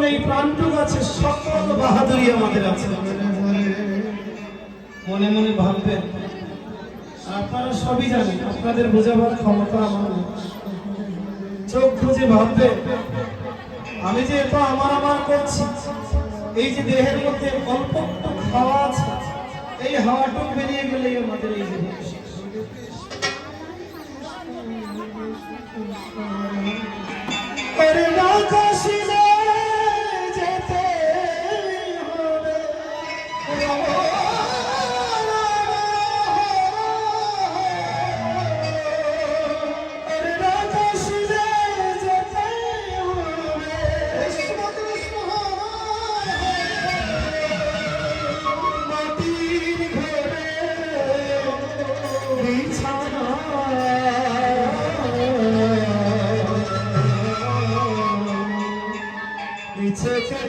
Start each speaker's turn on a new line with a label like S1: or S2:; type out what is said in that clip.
S1: এই প্রাণটুক আছে, সকল বাহাদুরি আমাদের আছে। মনে মনে ভাববেন, আপনারা সবই জানেন, আপনাদের বোঝাবার ক্ষমতা আমার নেই। চোখ বুঝে ভাববে, আমি যে এত আমার আমার করছি, এই যে দেহের মধ্যে অল্প একটু খাওয়া আছে, এই হাওয়াটুক বেরিয়ে গেলেই আমাদের এই জীবন শেষ। It's a